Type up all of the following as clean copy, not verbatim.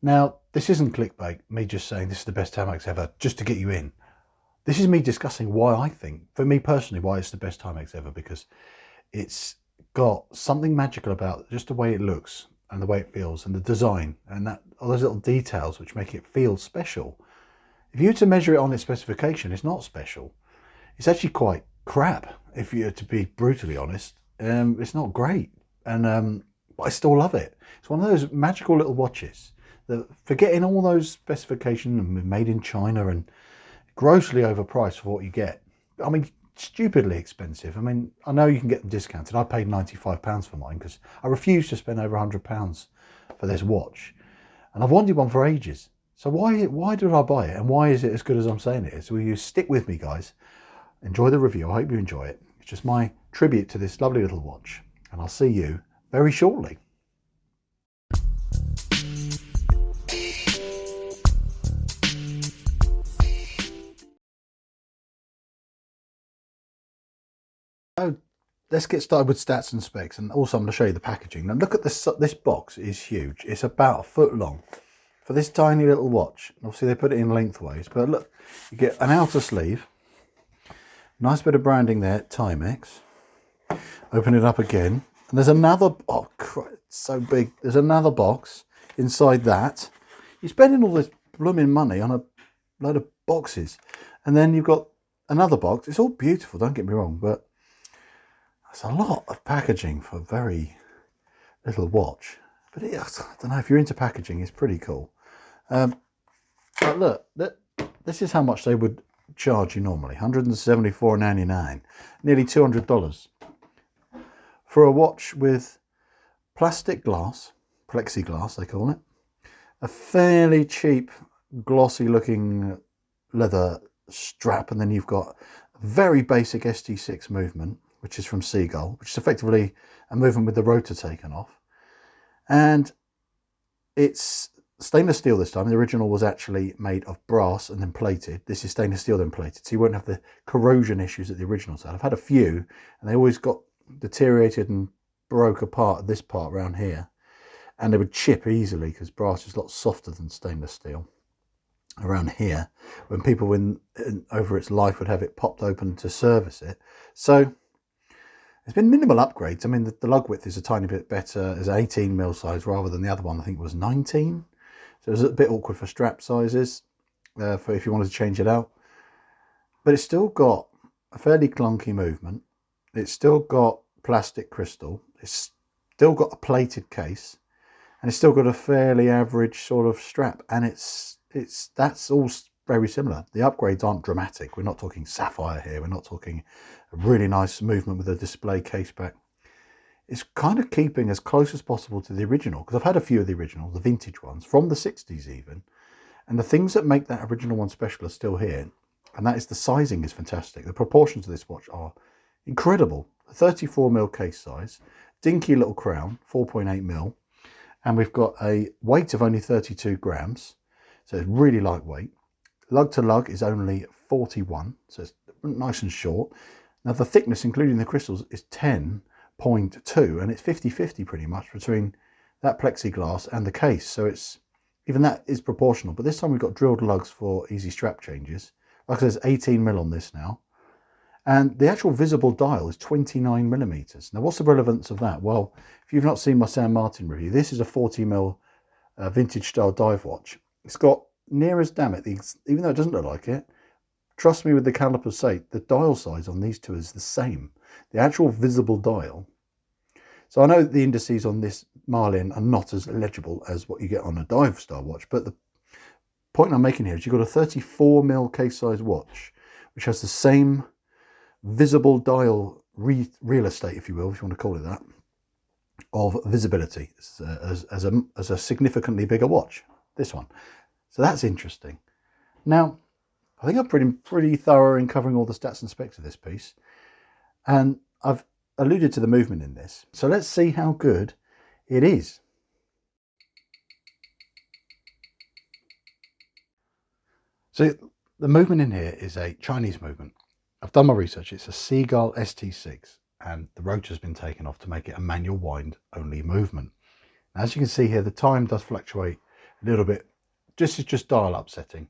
Now, this isn't clickbait, me just saying this is the best Timex ever, just to get you in. This is me discussing why I think, for me personally, why it's the best Timex ever, because it's got something magical about just the way it looks and the way it feels and the design and that all those little details which make it feel special. If you were to measure it on its specification, it's not special. It's actually quite crap, if you're to be brutally honest. It's not great, and but I still love it. It's one of those magical little watches that, forgetting all those specifications and made in China and grossly overpriced for what you get. I mean, stupidly expensive. I mean, I know you can get them discounted. I paid £95 for mine because I refused to spend over £100 for this watch, and I've wanted one for ages. So why did I buy it, and why is it as good as I'm saying it is? Will you stick with me, guys? Enjoy the review. I hope you enjoy it. It's just my tribute to this lovely little watch, and I'll see you very shortly. So let's get started with stats and specs, and also I'm going to show you the packaging. Now look at this. This box is huge. It's about a foot long for this tiny little watch. Obviously they put it in lengthways, but look, you get an outer sleeve, nice bit of branding there, Timex. Open it up again, and there's another, oh Christ, it's so big, there's another box inside that. You're spending all this blooming money on a load of boxes, and then you've got another box. It's all beautiful, don't get me wrong, but it's a lot of packaging for a very little watch. But I don't know, if you're into packaging, it's pretty cool. But look, this is how much they would charge you normally, $174.99, nearly $200 for a watch with plastic glass, plexiglass they call it, a fairly cheap glossy looking leather strap, and then you've got a very basic ST6 movement, which is from Seagull, which is effectively a movement with the rotor taken off, and it's stainless steel this time. The original was actually made of brass and then plated. This is stainless steel then plated, so you won't have the corrosion issues that the originals had. I've had a few, and they always got deteriorated and broke apart at this part around here, and they would chip easily because brass is a lot softer than stainless steel around here, when people over its life would have it popped open to service it. So there's been minimal upgrades. I mean, the lug width is a tiny bit better. It's 18mm size rather than the other one, I think it was 19. So it was a bit awkward for strap sizes, for if you wanted to change it out. But it's still got a fairly clunky movement. It's still got plastic crystal. It's still got a plated case, and it's still got a fairly average sort of strap. And that's all very similar. The upgrades aren't dramatic. We're not talking sapphire here. We're not talking a really nice movement with a display case back. It's kind of keeping as close as possible to the original, because I've had a few of the originals, the vintage ones from the 60s even, and the things that make that original one special are still here, and that is the sizing is fantastic. The proportions of this watch are incredible. 34mm case size, dinky little crown, 4.8mm, and we've got a weight of only 32 grams, so it's really lightweight. Lug to lug is only 41, so it's nice and short. Now the thickness, including the crystals, is 10.2, and it's 50-50 pretty much between that plexiglass and the case, so it's even that is proportional. But this time we've got drilled lugs for easy strap changes. Like I said, there's 18mm on this now, and the actual visible dial is 29mm. Now what's the relevance of that? Well, if you've not seen my San Martin review, this is a 40mm vintage style dive watch. It's got, near as damn it, even though it doesn't look like it, trust me with the calipers say, the dial size on these two is the same. The actual visible dial. So I know the indices on this Marlin are not as legible as what you get on a dive style watch, but the point I'm making here is you've got a 34mm case size watch, which has the same visible dial real estate, if you will, if you want to call it that, of visibility as a significantly bigger watch, this one. So that's interesting. Now, I think I've been pretty thorough in covering all the stats and specs of this piece, and I've alluded to the movement in this. So let's see how good it is. So the movement in here is a Chinese movement. I've done my research. It's a Seagull ST6, and the rotor's been taken off to make it a manual wind only movement. Now, as you can see here, the time does fluctuate a little bit. This is just dial up setting,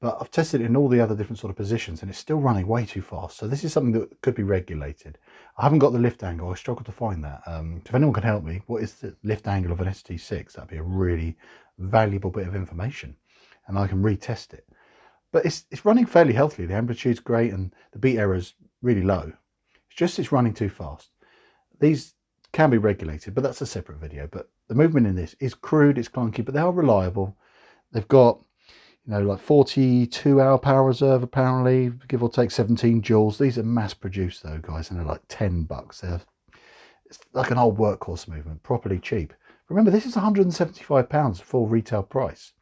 but I've tested it in all the other different sort of positions and it's still running way too fast. So this is something that could be regulated. I haven't got the lift angle. I struggle to find that. If anyone can help me, what is the lift angle of an ST6? That'd be a really valuable bit of information and I can retest it. But it's running fairly healthily. The amplitude's great and the beat error's really low. It's just it's running too fast. These can be regulated, but that's a separate video. But the movement in this is crude, it's clunky, but they are reliable. They've got, you know, like 42-hour power reserve, apparently, give or take 17 joules. These are mass produced though, guys, and they're like $10. It's like an old workhorse movement, properly cheap. Remember, this is £175 full retail price.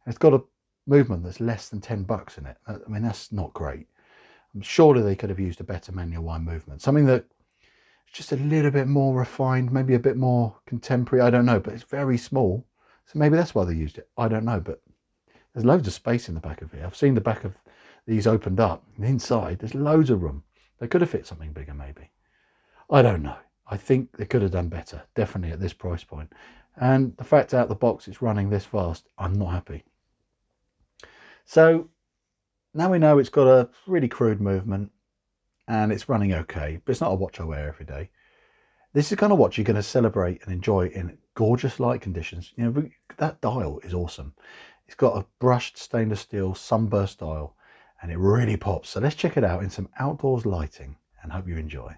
And it's got a movement that's less than $10 in it. I mean, that's not great. I'm surely they could have used a better manual wind movement, something that is just a little bit more refined, maybe a bit more contemporary. I don't know, but it's very small, so maybe that's why they used it. I don't know, but there's loads of space in the back of here. I've seen the back of these opened up. And inside, there's loads of room. They could have fit something bigger, maybe. I don't know. I think they could have done better, definitely at this price point. And the fact out the box it's running this fast, I'm not happy. So now we know it's got a really crude movement and it's running okay, but it's not a watch I wear every day. This is the kind of watch you're going to celebrate and enjoy in gorgeous light conditions. You know, that dial is awesome. It's got a brushed stainless steel sunburst dial and it really pops. So let's check it out in some outdoors lighting and hope you enjoy.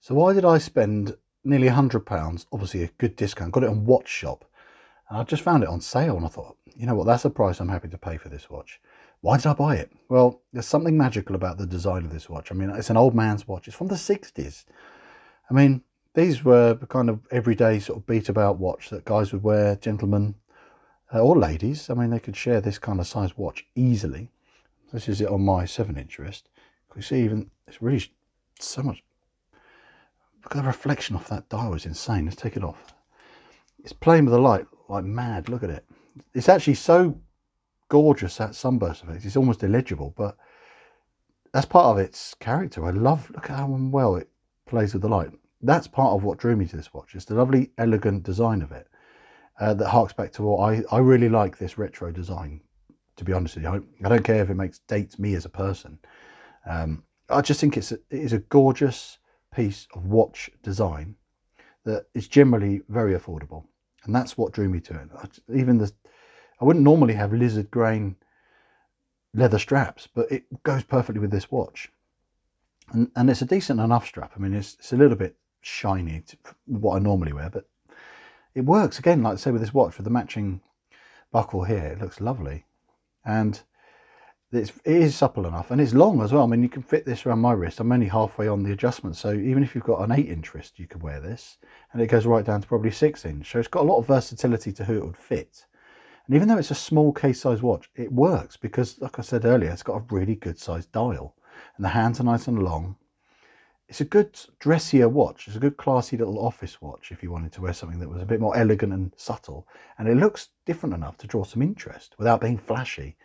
So why did I spend nearly £100? Obviously a good discount. Got it on Watch Shop. And I just found it on sale and I thought, you know what, that's a price I'm happy to pay for this watch. Why did I buy it? Well, there's something magical about the design of this watch. I mean, it's an old man's watch. It's from the 60s. I mean, these were the kind of everyday sort of beat about watch that guys would wear, gentlemen or ladies. I mean, they could share this kind of size watch easily. This is it on my 7-inch wrist. You see, even it's really so much. Look at the reflection off that dial is insane. Let's take it off. It's playing with the light like mad. Look at it. It's actually so gorgeous, that sunburst effect. It's almost illegible, but that's part of its character. I love, look at how well it plays with the light. That's part of what drew me to this watch. It's the lovely, elegant design of it that harks back to what I really like this retro design, to be honest with you. I don't care if it dates me as a person. I just think it is a gorgeous piece of watch design that is generally very affordable, and that's what drew me to it. I wouldn't normally have lizard grain leather straps, but it goes perfectly with this watch, and it's a decent enough strap. I mean, it's a little bit shiny to what I normally wear, but it works again, like I say, with this watch with the matching buckle here. It looks lovely, and it is supple enough, and it's long as well. I mean, you can fit this around my wrist. I'm only halfway on the adjustment, so even if you've got an 8-inch wrist, you could wear this, and it goes right down to probably 6-inch. So it's got a lot of versatility to who it would fit. And even though it's a small case size watch, it works because, like I said earlier, it's got a really good sized dial, and the hands are nice and long. It's a good dressier watch. It's a good classy little office watch if you wanted to wear something that was a bit more elegant and subtle, and it looks different enough to draw some interest without being flashy.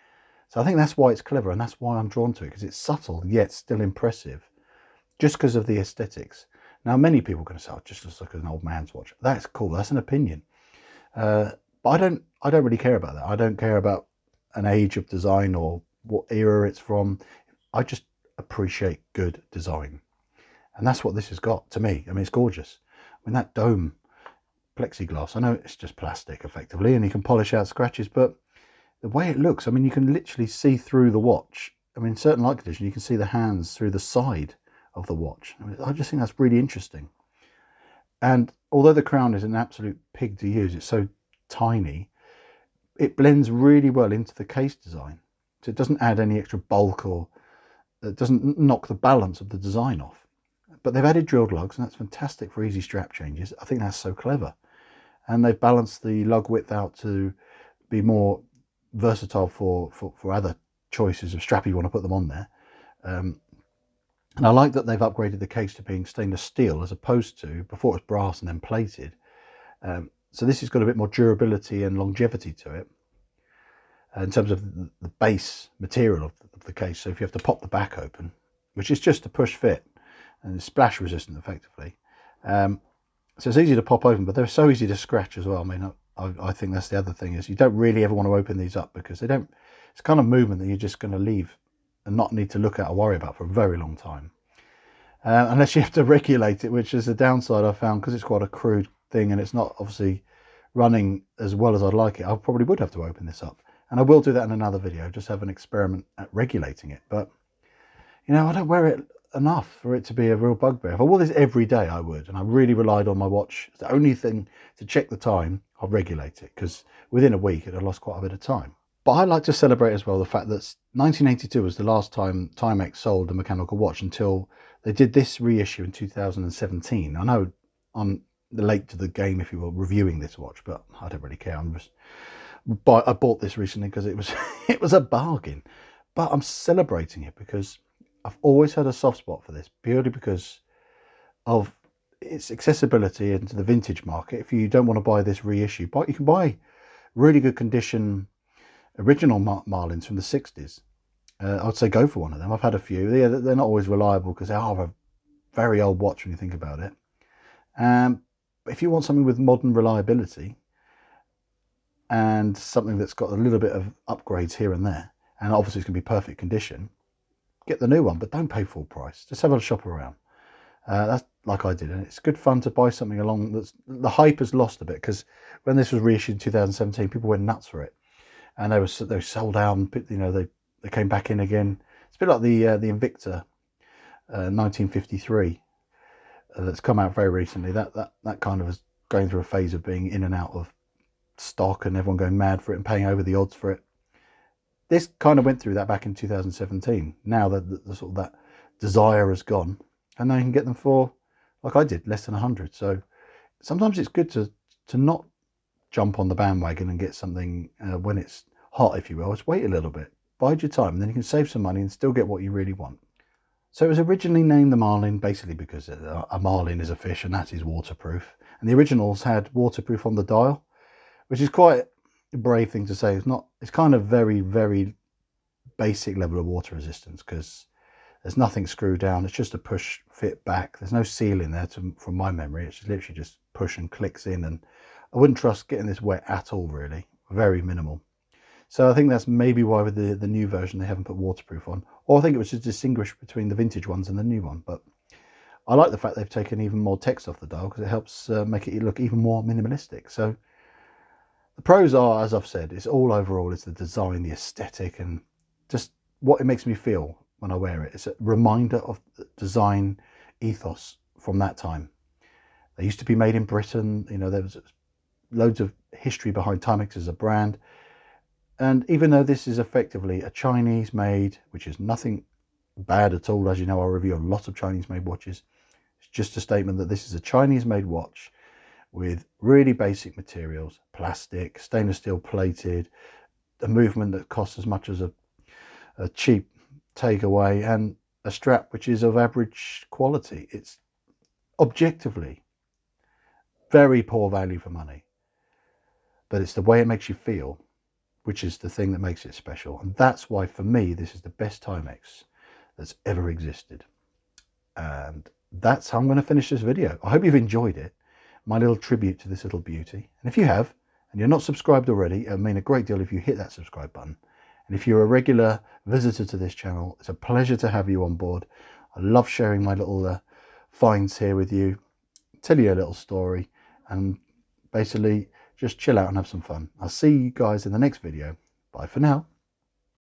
So I think that's why it's clever, and that's why I'm drawn to it, because it's subtle yet still impressive, just because of the aesthetics. Now, many people are going to say, "Oh, it just looks like an old man's watch." That's cool. That's an opinion, but I don't really care about that. I don't care about an age of design or what era it's from. I just appreciate good design, and that's what this has got to me. I mean, it's gorgeous. I mean, that dome plexiglass. I know it's just plastic, effectively, and you can polish out scratches, but the way it looks, I mean, you can literally see through the watch. I mean, certain light conditions, you can see the hands through the side of the watch. I mean, I just think that's really interesting. And although the crown is an absolute pig to use, it's so tiny, it blends really well into the case design. So it doesn't add any extra bulk or it doesn't knock the balance of the design off. But they've added drilled lugs, and that's fantastic for easy strap changes. I think that's so clever. And they've balanced the lug width out to be more versatile for other choices of strap you want to put them on there. And I like that they've upgraded the case to being stainless steel as opposed to before it was brass and then plated. So this has got a bit more durability and longevity to it in terms of the base material of the case. So if you have to pop the back open, which is just a push fit and it's splash resistant effectively, so it's easy to pop open, but they're so easy to scratch as well. I mean, I think that's the other thing, is you don't really ever want to open these up because they don't, it's kind of movement that you're just going to leave and not need to look at or worry about for a very long time. Unless you have to regulate it, which is the downside I found, because it's quite a crude thing and it's not obviously running as well as I'd like it. I probably would have to open this up, and I will do that in another video, just have an experiment at regulating it. But you know, I don't wear it enough for it to be a real bugbear. If I wore this every day, I would, and I really relied on my watch. It's the only thing to check the time. I'll regulate it, because within a week it had lost quite a bit of time. But I like to celebrate as well the fact that 1982 was the last time Timex sold a mechanical watch until they did this reissue in 2017. I know I'm late to the game, if you will, reviewing this watch, but I don't really care. I bought this recently because it was it was a bargain. But I'm celebrating it because I've always had a soft spot for this, purely because of its accessibility into the vintage market. If you don't want to buy this reissue, but you can buy really good condition original Marlins from the 60s. I'd say go for one of them. I've had a few. They're not always reliable because they are a very old watch when you think about it. But if you want something with modern reliability and something that's got a little bit of upgrades here and there, and obviously it's going to be perfect condition, get the new one, but don't pay full price. Just have a shop around. That's like I did, and it's good fun to buy something along that's, the hype has lost a bit, because when this was reissued in 2017, people went nuts for it, and they were sold out. You know, they came back in again. It's a bit like the Invicta 1953 that's come out very recently. That kind of is going through a phase of being in and out of stock, and everyone going mad for it and paying over the odds for it. This kind of went through that back in 2017. Now that the sort of that desire has gone, and now you can get them for, like I did, less than 100. So sometimes it's good to not jump on the bandwagon and get something when it's hot, if you will. Just wait a little bit, bide your time, and then you can save some money and still get what you really want. So it was originally named the Marlin basically because a marlin is a fish, and that is waterproof. And the originals had waterproof on the dial, which is quite a brave thing to say. It's kind of very, very basic level of water resistance, because there's nothing screwed down. It's just a push fit back. There's no seal in there from my memory. It's literally just push and clicks in, and I wouldn't trust getting this wet at all, really. Very minimal. So I think that's maybe why with the new version they haven't put waterproof on, or I think it was to distinguish between the vintage ones and the new one. But I like the fact they've taken even more text off the dial, because it helps make it look even more minimalistic. So the pros are, as I've said, it's all overall, it's the design, the aesthetic, and just what it makes me feel when I wear it. It's a reminder of the design ethos from that time. They used to be made in Britain. You know, there was loads of history behind Timex as a brand. And even though this is effectively a Chinese made, which is nothing bad at all, as you know, I review a lot of Chinese made watches. It's just a statement that this is a Chinese made watch with really basic materials, plastic, stainless steel plated, a movement that costs as much as a cheap takeaway, and a strap which is of average quality. It's objectively very poor value for money, but it's the way it makes you feel, which is the thing that makes it special. And that's why, for me, this is the best Timex that's ever existed. And that's how I'm going to finish this video. I hope you've enjoyed it, my little tribute to this little beauty. And if you have, and you're not subscribed already, it would mean a great deal if you hit that subscribe button. And if you're a regular visitor to this channel, it's a pleasure to have you on board. I love sharing my little finds here with you, tell you a little story, and basically just chill out and have some fun. I'll see you guys in the next video. Bye for now.